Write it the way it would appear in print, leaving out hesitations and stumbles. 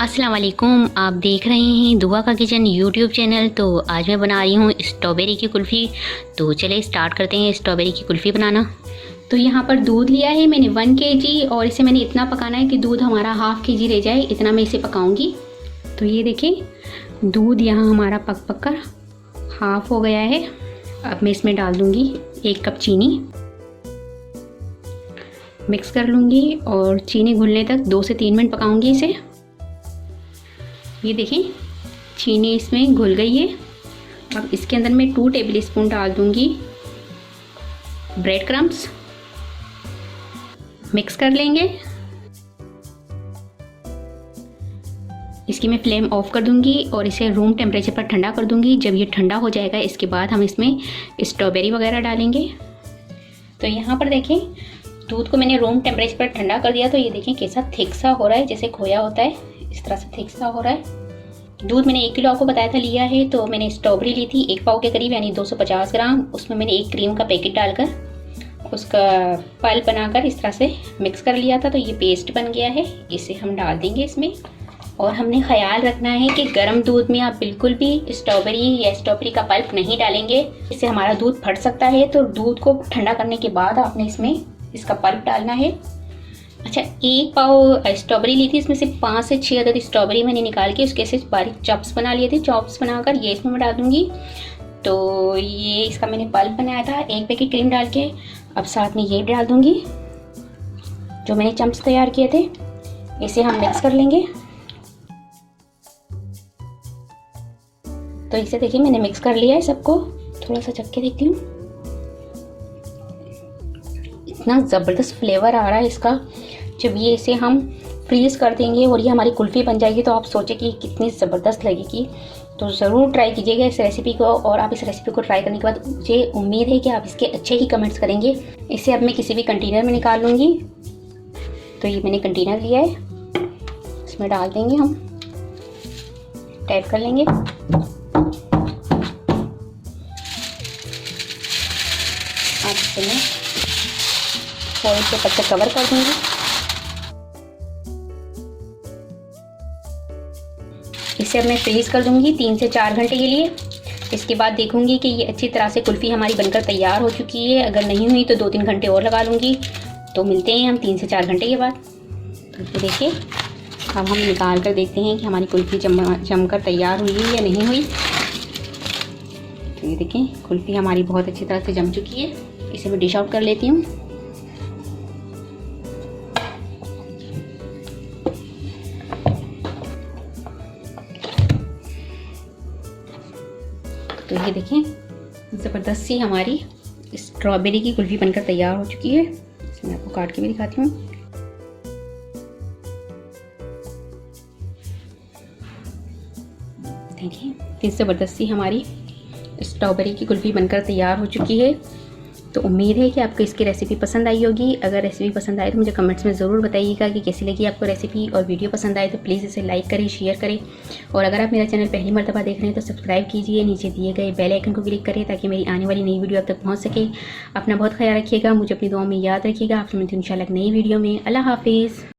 अस्सलाम वालेकुम। आप देख रहे हैं दुआ का किचन यूट्यूब चैनल। तो आज मैं बना रही हूँ स्ट्रॉबेरी की कुल्फ़ी। तो चलिए स्टार्ट करते हैं स्ट्रॉबेरी की कुल्फ़ी बनाना। तो यहाँ पर दूध लिया है मैंने 1 kg और इसे मैंने इतना पकाना है कि दूध हमारा ½ kg रह जाए, इतना मैं इसे पकाऊंगी। तो ये देखिए दूध यहाँ हमारा पक कर हाफ़ हो गया है। अब मैं इसमें डाल दूँगी 1 कप चीनी, मिक्स कर लूँगी और चीनी घुलने तक 2 से 3 मिनट पकाऊंगी इसे। ये देखें चीनी इसमें घुल गई है। अब इसके अंदर मैं 2 टेबलस्पून डाल दूंगी ब्रेड क्रम्स, मिक्स कर लेंगे। इसकी मैं फ्लेम ऑफ कर दूंगी और इसे रूम टेम्परेचर पर ठंडा कर दूंगी। जब ये ठंडा हो जाएगा इसके बाद हम इसमें स्ट्रॉबेरी वगैरह डालेंगे। तो यहाँ पर देखें दूध को मैंने रूम टेम्परेचर पर ठंडा कर दिया। तो ये देखें कैसा थिक सा हो रहा है, जैसे खोया होता है इस तरह से थिक सा हो रहा है। दूध मैंने 1 किलो आपको बताया था लिया है। तो मैंने स्ट्रॉबेरी ली थी 1 पाव के करीब, यानी 250 ग्राम। उसमें मैंने 1 क्रीम का पैकेट डालकर उसका पल्प बनाकर इस तरह से मिक्स कर लिया था। तो ये पेस्ट बन गया है, इसे हम डाल देंगे इसमें। और हमने ख्याल रखना है कि गर्म दूध में आप बिल्कुल भी स्ट्रॉबेरी या स्ट्रॉबेरी का पल्प नहीं डालेंगे, इससे हमारा दूध फट सकता है। तो दूध को ठंडा करने के बाद आपने इसमें इसका पल्प डालना है। अच्छा, 1 पाव स्ट्रॉबेरी ली थी, इसमें से 5 से 6 अदद स्ट्रॉबेरी मैंने निकाल के उसके ऐसे बारीक चॉप्स बना लिए थे। चॉप्स बनाकर ये इसमें मैं डाल दूँगी। तो ये इसका मैंने पल्प बनाया था 1 पैकेट क्रीम डाल के। अब साथ में ये डाल दूँगी जो मैंने चम्प्स तैयार किए थे। इसे हम मिक्स कर लेंगे। तो इसे देखिए मैंने मिक्स कर लिया है सबको। थोड़ा सा चख के देखती हूँ, इतना ज़बरदस्त फ्लेवर आ रहा है इसका। जब ये इसे हम फ्रीज़ कर देंगे और ये हमारी कुल्फ़ी बन जाएगी तो आप सोचें कि कितनी ज़बरदस्त लगेगी। तो ज़रूर ट्राई कीजिएगा इस रेसिपी को। और आप इस रेसिपी को ट्राई करने के बाद मुझे उम्मीद है कि आप इसके अच्छे ही कमेंट्स करेंगे। इसे अब मैं किसी भी कंटेनर में निकाल लूँगी। तो ये मैंने कंटेनर लिया है, इसमें डाल देंगे, हम टैप कर लेंगे। अब इसे मैं फॉइल पेपर से कवर कर दूंगी। इसे अब मैं फ्रीज़ कर दूंगी 3 से 4 घंटे के लिए। इसके बाद देखूंगी कि ये अच्छी तरह से कुल्फ़ी हमारी बनकर तैयार हो चुकी है। अगर नहीं हुई तो 2-3 घंटे और लगा लूँगी। तो मिलते हैं हम 3 से 4 घंटे के बाद। तो देखिए अब हम निकाल कर देखते हैं कि हमारी कुल्फ़ी जमकर तैयार हुई है या नहीं हुई। तो ये देखें कुल्फ़ी हमारी बहुत अच्छी तरह से जम चुकी है। इसे मैं डिश आउट कर लेती हूँ। तो ये देखें ज़बरदस्त सी हमारी स्ट्रॉबेरी की कुल्फ़ी बनकर तैयार हो चुकी है। इसे मैं आपको काट के भी दिखाती हूँ। देखिए कितनी ज़बरदस्त सी हमारी स्ट्रॉबेरी की कुल्फ़ी बनकर तैयार हो चुकी है। तो उम्मीद है कि आपको इसकी रेसिपी पसंद आई होगी। अगर रेसिपी पसंद आए तो मुझे कमेंट्स में ज़रूर बताइएगा कि कैसी लगी आपको रेसिपी। और वीडियो पसंद आए तो प्लीज़ इसे लाइक करें, शेयर करें। और अगर आप मेरा चैनल पहली मर्तबा देख रहे हैं तो सब्सक्राइब कीजिए। नीचे दिए गए बेल आइकन को क्लिक करें ताकि मेरी आने वाली नई वीडियो आप तक पहुँच सके। अपना बहुत ख्याल रखिएगा, मुझे अपनी दुआ में याद रखिएगा। आपसे मिलती हूं इंशाल्लाह नई वीडियो में। अल्लाह हाफिज़।